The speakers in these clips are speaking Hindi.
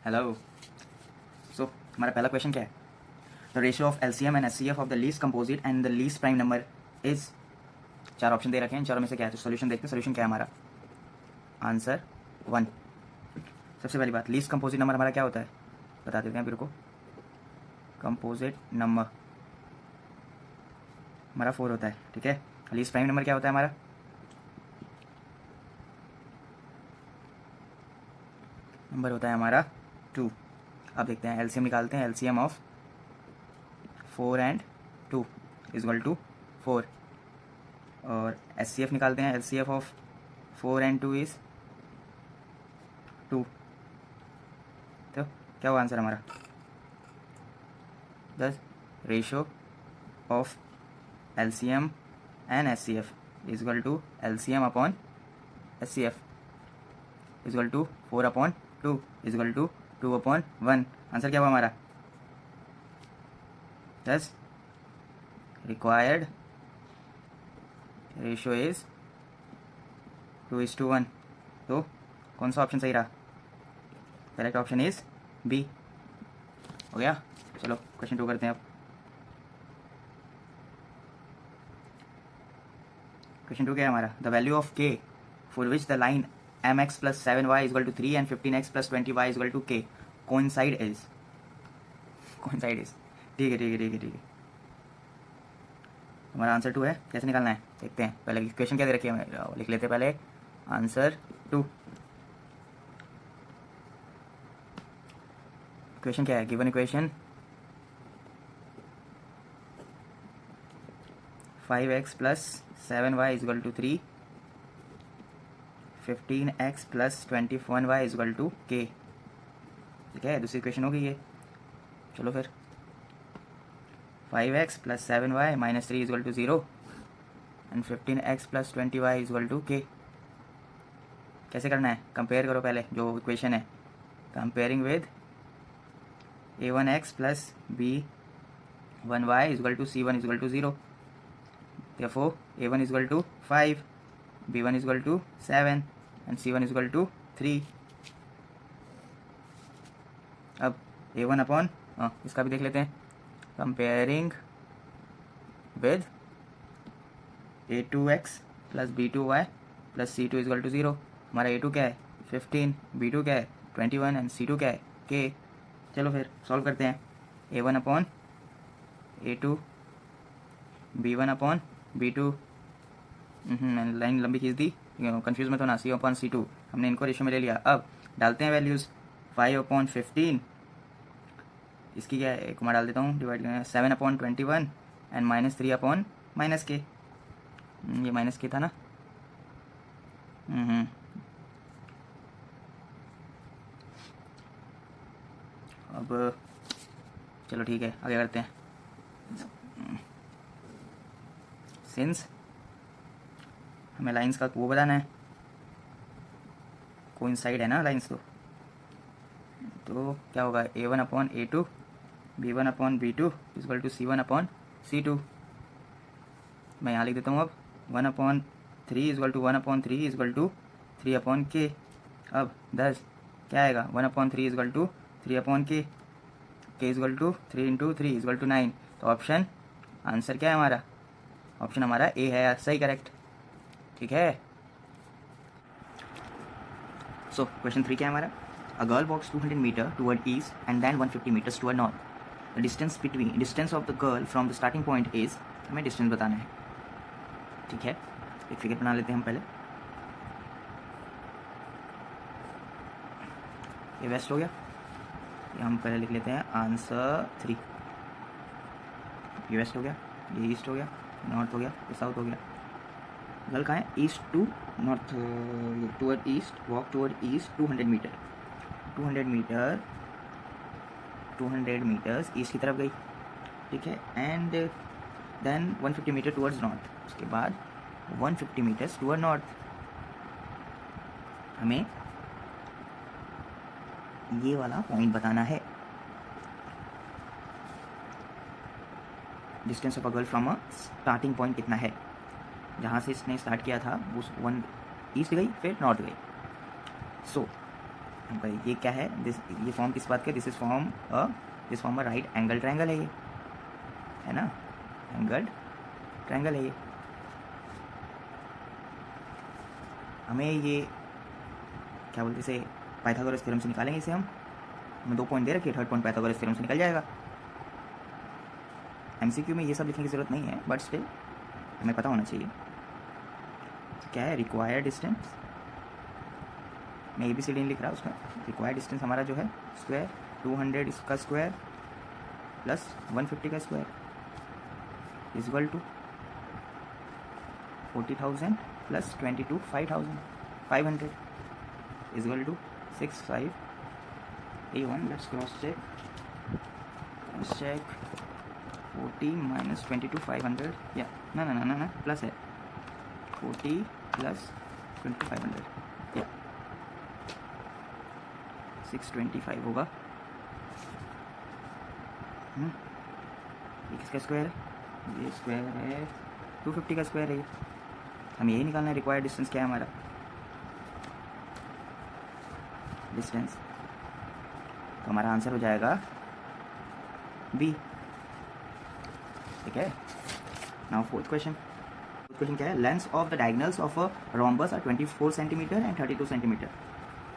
हेलो। सो हमारा पहला क्वेश्चन क्या है? The ratio of LCM and HCF of the least composite and the least prime number is. चार ऑप्शन दे रखे हैं, इन चारों में से क्या है? तो सोल्यूशन देखते हैं। सोल्यूशन क्या है हमारा? आंसर 1। सबसे पहली बात, लीस्ट कंपोजिट नंबर हमारा क्या होता है बता देते हैं फिर को। कंपोजिट नंबर हमारा 4 होता है, ठीक है। लीस्ट प्राइम नंबर क्या होता है हमारा? नंबर होता है हमारा 2। अब देखते हैं एलसीएम निकालते हैं। LCM of 4 and 2 is equal to 4। और एचसीएफ निकालते हैं। LCF of 4 and 2 is 2। तो क्या हुआ आंसर हमारा? The ratio of LCM and HCF is equal to LCM upon HCF is equal to 4 upon 2 is equal to 2 upon 1। Answer क्या हुआ हमारा? दस रिक्वायर्ड रेशियो इज 2:1। तो कौन सा ऑप्शन सही रहा? Correct option is B. हो गया। चलो क्वेश्चन 2 करते हैं अब। क्वेश्चन 2 क्या है हमारा? द वैल्यू ऑफ के for which the line mx plus 7y is equal to 3 and 15x plus 20y is equal to k coincide is। ठीक है ठीक है ठीक है ठीक है। हमारा आंसर 2 है। कैसे निकालना है देखते हैं। पहले क्वेश्चन क्या दे रखी है लिख लेते हैं पहले। आंसर 2। क्वेश्चन क्या है? Given equation 5x plus 7y is equal to 3, 15x plus 21y is equal to k। ठीक है, दूसरी इक्वेशन हो गई ये। चलो फिर 5x plus 7y minus 3 is equal to 0 and 15x plus 20y is equal to k। कैसे करना है? कंपेयर करो पहले जो इक्वेशन है। Comparing with a1x plus b1y is equal to c1 is equal to 0। therefore a1 is equal to 5, b1 is equal to 7 and c1 is equal to 3। अब a1 अपॉन इसका भी देख लेते हैं। Comparing with a2x plus b2y plus c2 is equal to 0। हमारा a2 क्या है? 15, b2 क्या है? 21 एंड c2 क्या है? k। चलो फिर सॉल्व करते हैं। a1 upon a2, b1 upon b2। मैंने लाइन लंबी खींच दी, कंफ्यूज में तो ना। c अपॉन c2 हमने इनको रेशियो में ले लिया। अब डालते हैं वैल्यूज़। 5 अपॉन 15 इसकी क्या है? एक मैं डाल देता हूँ डिवाइड करना। 7 अपॉन 21 एंड -3 अपॉन -k। ये -k था ना। अब चलो ठीक है आगे करते हैं। सिंस हमें लाइंस का वो बताना है, कोइंसाइड है ना लाइंस। तो क्या होगा? a1 upon a2, b1 upon b2 equal to c1 upon c2। मैं यहाँ लिख देता हूँ अब 1 upon 3 equal to 1 upon 3 equal to 3 upon k। अब 10 क्या आएगा? 1 upon 3 equal to 3 upon k equal to 3 into 3 equal to 9। तो ऑप्शन आंसर क्या है हमारा? ऑप्शन हमारा ए है सही, करेक्ट। ठीक है। सो क्वेश्चन 3 क्या है हमारा? A girl walks 200 meter toward east and then 150 meters toward north. The distance of the girl from the starting point is। हमें डिस्टेंस बताना है, ठीक है। एक फिगर बना लेते हैं हम पहले। ये वेस्ट हो गया, ये हम पहले लिख लेते हैं आंसर 3। ये वेस्ट हो गया, ये ईस्ट हो गया, नॉर्थ हो गया, ये साउथ हो गया। गर्ल कहाँ है? East to north, toward east, walk toward east 200 metre. 200 metres east की तरफ गई, ठीक है। And then 150 metre towards north. उसके बाद 150 मीटर्स टूवर्ड नॉर्थ। हमें ये वाला पॉइंट बताना है। Distance of a girl from a starting point कितना है? जहाँ से इसने स्टार्ट किया था उस 1 ईस्ट गई फिर नॉर्थ गई। सो भाई ये क्या है, ये फॉर्म किस बात का, this form a right angle triangle है ये, है ना, एंगल्ड ट्रायंगल है ये। हमें ये क्या बोलते इसे, पाइथागोरस थ्योरम से निकालेंगे इसे हम। हमें 2 पॉइंट दे रखे, थर्ड पॉइंट पाइथागोरस थ्योरम से निकल जाएगा। एमसीक्यू में ये सब लिखने की ज़रूरत नहीं है, बट स्टिल हमें पता होना चाहिए। क्या है रिक्वायर्ड डिस्टेंस, मैं ए बी सी डी नहीं लिख रहा उसमें। रिक्वायर्ड डिस्टेंस हमारा जो है स्क्वायर 200 इसका स्क्वायर प्लस 150 का square is equal to 40,000 plus 22 5,500 is equal to 6581। Let's cross check 40 minus 22 500 या ना प्लस है 40 प्लस 2500 या 625 होगा। ये किसका स्क्वायर है, ये स्क्वायर है 250 का स्क्वायर है ये। हम यही निकालना है रिक्वायर्ड डिस्टेंस क्या है हमारा, डिस्टेंस, तो हमारा आंसर हो जाएगा बी। ठीक है, नाउ फोर्थ क्वेश्चन क्या है, length of the diagonals of a rhombus are 24 centimetre and 32 centimetre,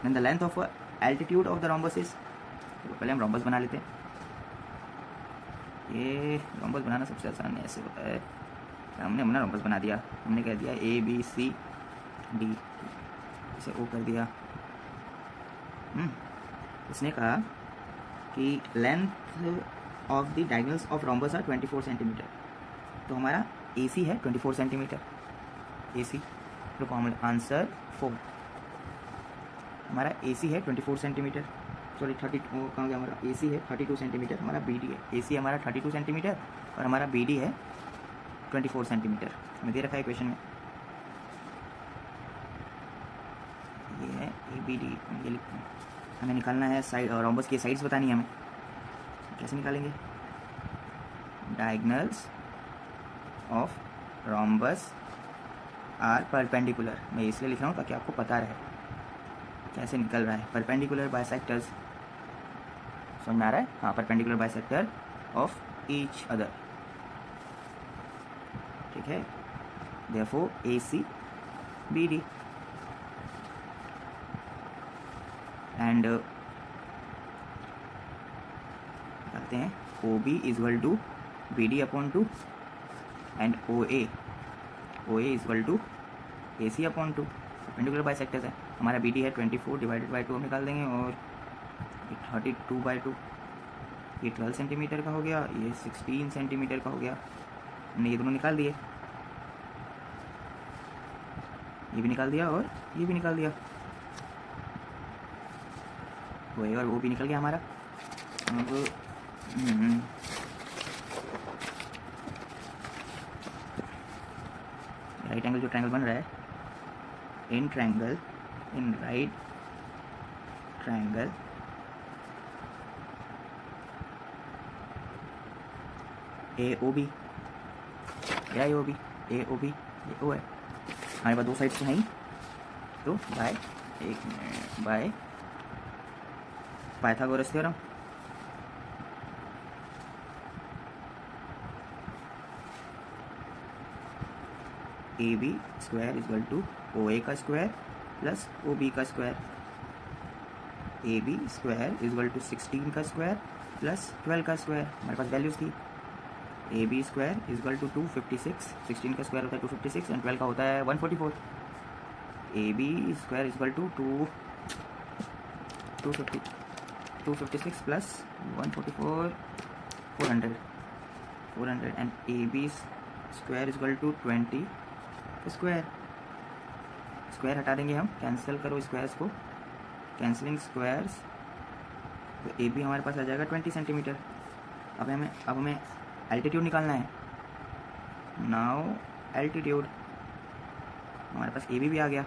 then the length of altitude of the rhombus is. पहले हम रोम्बस बना लेते हैं। ये रोम्बस बनाना सबसे आसान ऐसे होता है, हमने अपना रोम्बस बना दिया, हमने कह दिया ए बी सी डी, इसे ओ कर दिया। इसने कहा कि length of the diagonals of rhombus are 24 centimetre, तो हमारा ए सी है 24 सेंटीमीटर, ए सी तो कॉमन आंसर 4। हमारा ए सी है 24 सेंटीमीटर, सॉरी 30 कहाँ गया हमारा, ए सी है 32 सेंटीमीटर, हमारा बी डी है, ए सी हमारा 32 सेंटीमीटर और हमारा बी डी है 24 सेंटीमीटर, हमें दे रखा है इक्वेशन में। ये है ए बी डी, ये लिखते हैं। हमें निकालना है साइड, रोम्बस की साइड्स बतानी है हमें, कैसे निकालेंगे, diagonals of rhombus are perpendicular, मैं इसलिए लिख रहा हूँ ताकि आपको पता रहे कैसे निकल रहा है। परपेंडिकुलर बाइसेक्टर्स समझ में आ रहा है, हाँ, perpendicular bisector of each other. ठीक है, therefore A C B D and कहते हैं O B is equal to B D upon 2 and O A is equal to A C upon 2, perpendicular bisectors है। हमारा बी डी है 24 डिवाइडेड बाई 2 हम निकाल देंगे, और 32/2, ये 12 सेंटीमीटर का हो गया, ये 16 सेंटीमीटर का हो गया। हमने ये दोनों निकाल दिए, ये भी निकाल दिया और ये भी निकाल दिया, वो और वो भी निकल गया हमारा। अब राइट एंगल जो ट्रायंगल बन रहा है, in right triangle A O B, क्या A O B, A O B ये ओ है, हमारे पास दो साइड से हैं, तो by Pythagoras theorem. A B square is equal to O A का स्क्वायर प्लस ओ बी का square, A B square is equal to 16 का स्क्वायर प्लस 12 का स्क्वायर, हमारे पास वैल्यूज थी। A B square is equal to 256, 16 का स्क्वायर होता है 256 एंड 12 का होता है 144। A B square is equal to 256 plus 144 400 and A B square is equal to 20 square हटा देंगे हम, कैंसिल करो स्क्वायर्स को, कैंसिलिंग स्क्वायर्स, तो ए बी हमारे पास आ जाएगा 20 सेंटीमीटर। अब हमें एल्टीट्यूड निकालना है। नाउ एल्टीट्यूड हमारे पास ए बी भी आ गया,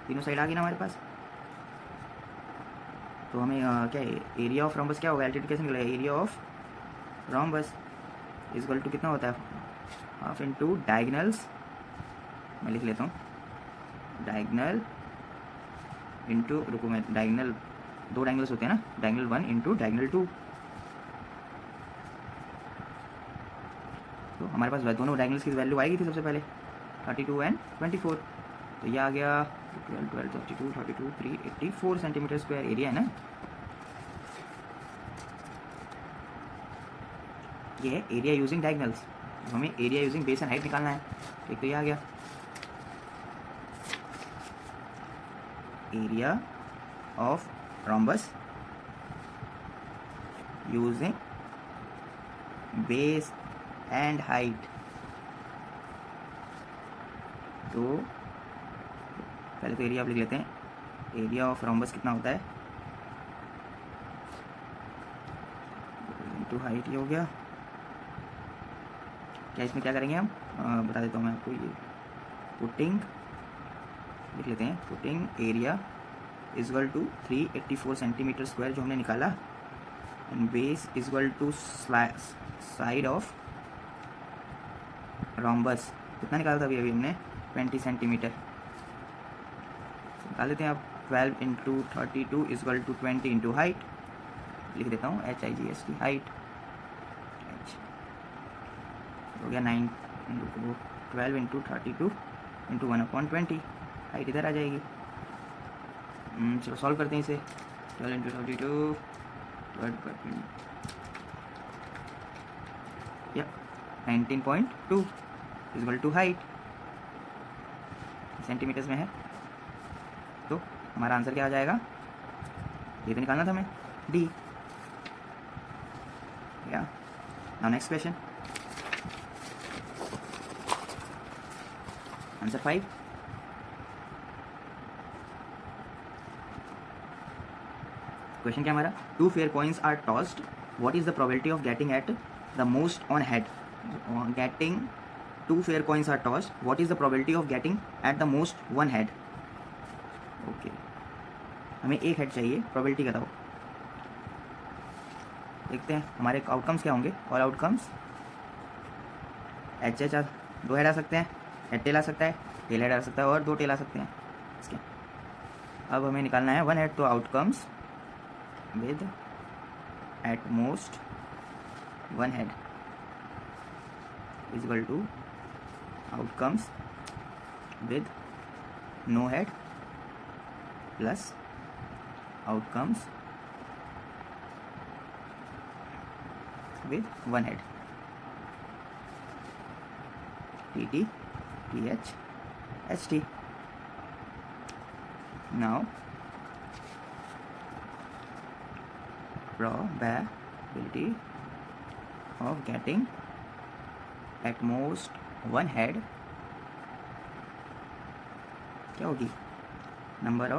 तीनों साइड आ गई ना हमारे पास, तो हमें क्या है, एरिया ऑफ रोम्बस क्या होगा, एल्टीट्यूड कैसे निकलेगा, area of rhombus is equal to कितना होता है, हाफ इंटू डायगोनल्स, मैं लिख लेता हूँ डायगोनल इंटू, रुको मैं डायगनल, दो डायगनल्स होते हैं ना, डायगनल 1 इंटू डायगनल 2। तो हमारे पास दोनों डायगनल्स की वैल्यू आएगी थी सबसे पहले 32 एंड 24। तो ये आ गया 12 12 32 32 384 सेंटीमीटर स्क्वायर एरिया है ना। ये है एरिया यूजिंग डायगनल्स। हमें area using base and height निकालना है। एक तो ये आ गया area of rhombus using base and height. तो पहले तो एरिया आप लिख लेते हैं। एरिया ऑफ रोम्बस कितना होता है इनटू हाइट, ये हो गया। क्या इसमें क्या करेंगे हम, बता देता हूँ मैं आपको। ये पुटिंग लिख लेते हैं, putting area is equal to 384 centimetre square जो हमने निकाला, and base is equal to side of rhombus कितना निकाला था अभी हमने 20 सेंटीमीटर। निकाल देते हैं आप। 12 into 32 is equal to 20 into height, लिख देता हूँ HIGST हाइट हो गया 9 12 इंटू 32 इंटू 1/20, हाइट इधर आ जाएगी। चलो सॉल्व करते हैं इसे। 12 into 32 19.2 is equal to height, centimetres में है। तो हमारा आंसर क्या आ जाएगा, ये भी निकालना था हमें, D। या now next question, answer 5। Question क्या हमारा, 2 fair coins are tossed, what is the probability of getting at the most on head? Getting 2 fair coins are tossed, what is the probability of getting at the most one head? Okay, हमें एक हेड चाहिए, प्रोबेबिलिटी बताओ। देखते हैं हमारे आउटकम्स क्या होंगे। और आउटकम्स एच 2 हेड आ सकते हैं, हेड टेल आ सकता है, टेल हेड आ सकता है, और 2 टेल आ सकते हैं इसके। अब हमें निकालना है 1 हेड। तो outcomes with at most 1 head is equal to outcomes with no head plus outcomes with 1 head, TT TH HT. Now probability of getting at most 1 head क्या होगी, number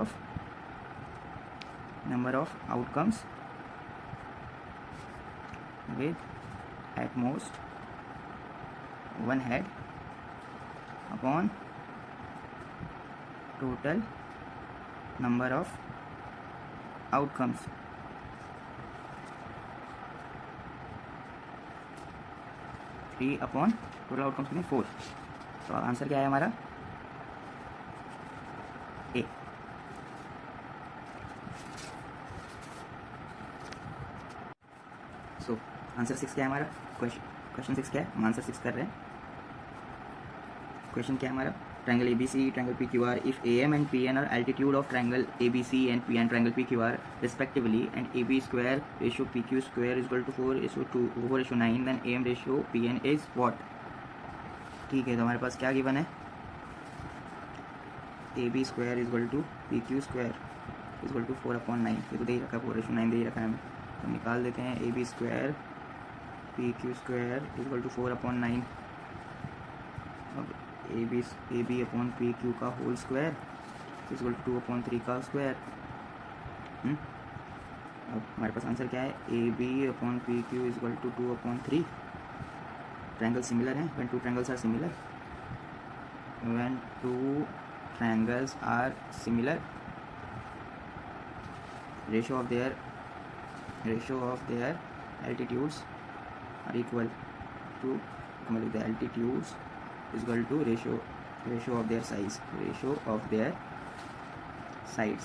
of outcomes with at most 1 head upon total number of outcomes। 3 upon total outcomes कितने 4। तो आंसर क्या है हमारा, ए। सो आंसर 6 क्या है हमारा, क्वेश्चन 6 क्या है, हम आंसर 6 कर रहे हैं। क्वेश्चन क्या है हमारा, triangle ABC, triangle PQR, if AM and PN are altitude of triangle ABC and triangle PQR respectively, and AB square ratio PQ square is equal to 4:9, then AM ratio PN is what? ठीक है, तो हमारे पास क्या गिवन है, AB square is equal to PQ square is equal to 4/9। ये तो दे ही रखा है, 4:9 दे ही रखा है हमें। तो निकाल देते हैं AB square PQ square is equal to 4/9। अब AB अपॉन PQ का whole square is equal to 2/3 का स्क्वायर। अब हमारे पास आंसर क्या है, AB upon PQ is equal to 2/3। Triangle similar हैं, when two triangles are similar, when two triangles are similar, ratio of their altitudes are equal to, the altitudes is equal to ratio of their sides।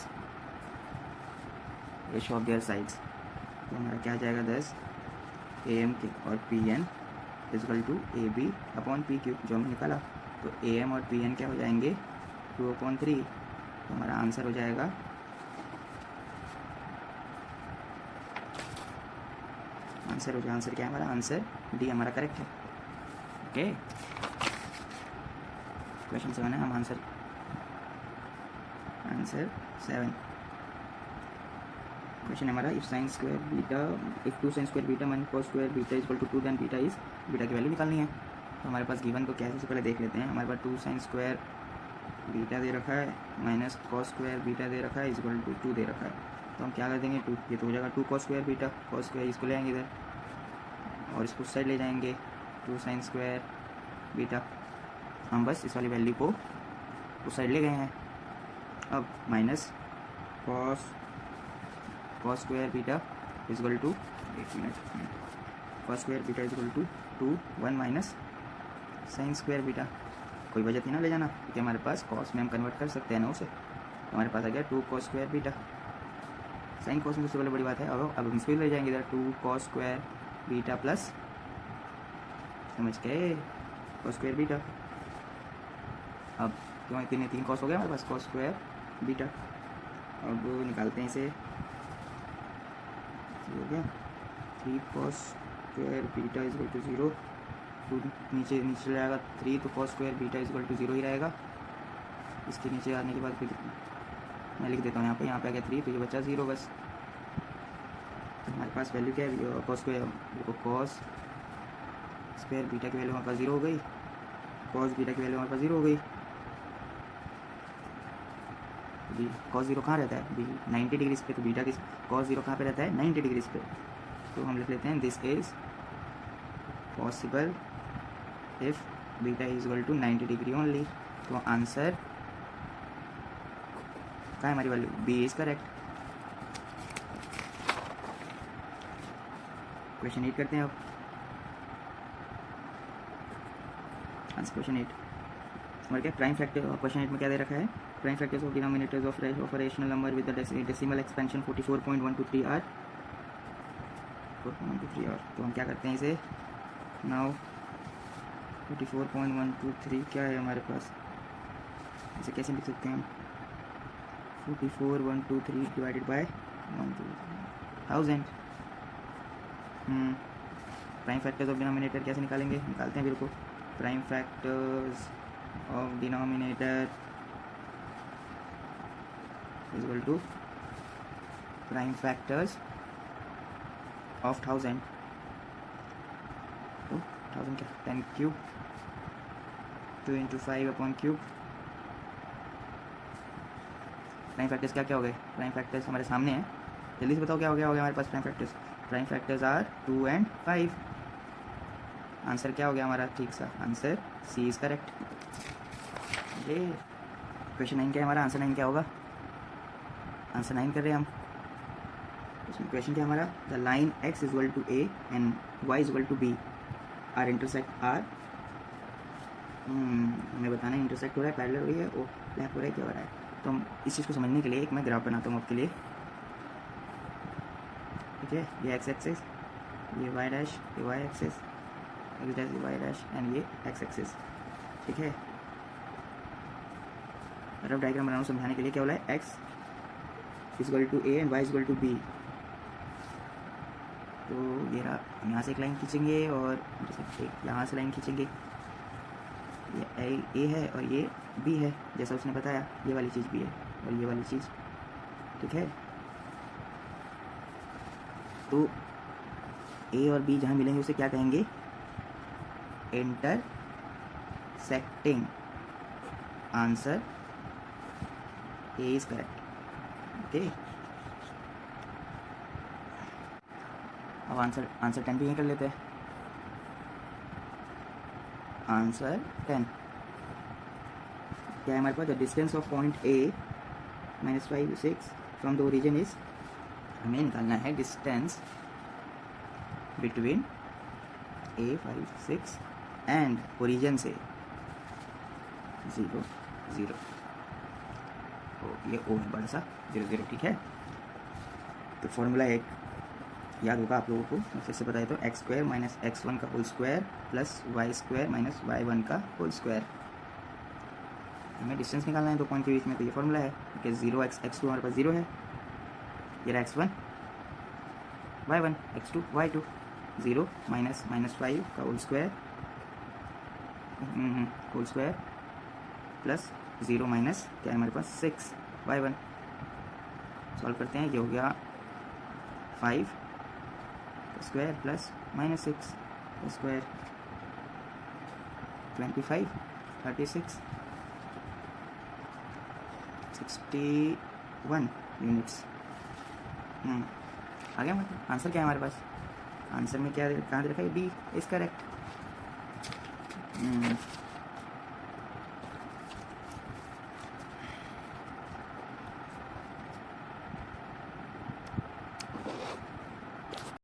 Ratio of their sides. तो हमारा क्या आ जाएगा 10 AM और PN is equal to AB upon PQ जो हमने निकाला। तो AM और PN क्या हो जाएंगे 2/3। तो हमारा आंसर हो जाएगा आंसर क्या है हमारा? आंसर डी हमारा करेक्ट है। ओके, क्वेश्चन 7 है। हम आंसर 7 क्वेश्चन हमारा if sine square beta if 2 sine square beta minus cos square beta is equal to 2 then beta की वैल्यू निकालनी है। तो हमारे पास गिवन को क्या है सबसे पहले देख लेते हैं। हमारे पास 2 साइन स्क्वायर बीटा दे रखा है माइनस कॉस स्क्वायर बीटा दे रखा है इज इक्वल टू 2 दे रखा है। तो हम क्या कर देंगे 2, ये तो हो जाएगा 2 cos square beta, cos square इसको ले आएंगे इधर और इसको उस साइड ले जाएंगे 2 साइन स्क्वायर बीटा। हम बस इस वाली वैल्यू को उस साइड ले गए हैं। अब minus cos square beta is equal to cos square beta is equal to 2 1 minus sine square beta. कोई वजह थी ना ले जाना, क्योंकि हमारे पास कॉस में हम कन्वर्ट कर सकते हैं ना उसे। तो हमारे पास आ गया 2 cos square beta. Sine cos में सबसे पहले बड़ी बात है। अब हम इसको ले जाएंगे इधर 2 कॉस स्क्वायर बीटा प्लस समझ गए कॉस स्क्वायर बीटा। अब क्यों इतने 3 कॉस हो गया हमारे पास कॉस स्क्वायर बीटा। अब निकालते हैं इसे, हो गया 3 cos square beta is equal to 0। तो नीचे चले जाएगा 3, तो cos square beta is equal to 0 ही रहेगा। इसके नीचे आने के बाद फिर मैं लिख देता हूँ यहाँ पे आ गया 3, तो ये बचा 0 बस। तो हमारे पास वैल्यू क्या है कॉस स्क्वायर, देखो कॉस स्क्वायर बीटा की वैल्यू हमारे पास 0 हो गई, कॉस बीटा की वैल्यू हमारे पास 0 हो गई। कॉस 0 कहाँ रहता है 90 डिग्रीज पे, तो बीटा की कॉस 0 कहाँ पे रहता है 90 डिग्रीज पे। तो हम लिख लेते हैं this is possible if beta is equal to 90 degree only. तो आंसर क्या है हमारी value? B is correct. Question 8 करते हैं अब। आंसर क्वेश्चन 8 हमारे क्या प्राइम फैक्टर। क्वेश्चन 8 में क्या दे रखा है? Prime factors of denominators of a rational number with the decimal expansion 44.123 are 4.123 are। तो हम क्या करते हैं इसे नाउ 44.123 क्या है हमारे पास, इसे कैसे लिख सकते हैं हम? 44.123 divided by 1000। Prime factors of denominator कैसे निकालेंगे? निकालते हैं बिल्कुल। Prime factors of denominator is equal to prime factors of 1000। तो 1000 क्या 10 cube 2 into 5 upon cube. Prime factors क्या हो गए? प्राइम फैक्टर्स हमारे सामने हैं, जल्दी से बताओ क्या हो गया हमारे पास prime factors? Prime factors are 2 and 5। Answer क्या हो गया हमारा? ठीक सा आंसर सी इज करेक्ट। ये क्वेश्चन 9 क्या है हमारा? आंसर 9 क्या होगा? आंसर 9 कर रहे हैं हम। इसमें क्वेश्चन क्या हमारा? The line x is equal to a and y is equal to b are intersect are. हमें बताना है इंटरसेक्ट हो रहा है, पैरेलल हो रही है, ओ लैप हो रहा है, क्या हो रहा है। तो हम इस चीज़ को समझने के लिए एक मैं ग्राफ बनाता हूँ आपके लिए। ठीक है, ये x एक्सिस, ये y डैश, ये y एक्सिस, x डैश, ये y डैश एंड ये x एक्सिस। ठीक है, रफ डायग्राम बनाना समझाने के लिए क्या बोला है? x is equal to a and y is equal to b। तो ये रहा, हम यहाँ से एक लाइन खींचेंगे और यहाँ से लाइन खींचेंगे। ये a है और ये b है, जैसा उसने बताया ये वाली चीज़ b है और ये वाली चीज़। ठीक है, तो a और b जहाँ मिलेंगे उसे क्या कहेंगे? Intersecting. Answer A is correct. Okay, अब आंसर 10 भी यहीं कर लेते हैं। आंसर 10 क्या है हमारे पास? The distance of point A -5 6 from the origin is, हमें निकालना है distance between a 5 6 and origin से 0 0। तो ये ओ है बड़ा सा 0 0। ठीक है, तो फॉर्मूला एक याद होगा आप लोगों को, मैं फिर से बताया तो X square minus X one का whole square plus Y square minus Y one का होल स्क्वायर। हमें डिस्टेंस निकालना है दो पॉइंट के बीच में, तो ये फॉर्मूला है कि 0x(x2) हमारे पास 0 है, ये रहा x1 y1 x2 y2, 0 minus minus 5 का होल स्क्वायर प्लस 0 माइनस क्या है हमारे पास 6 y1। सॉल्व करते हैं, ये हो गया 5 का स्क्वायर प्लस माइनस 6 का स्क्वायर 25 36 61 यूनिट्स। आ गया मतलब आंसर क्या है हमारे पास, आंसर में क्या कहाँ दे रखा है, डी इज करेक्ट।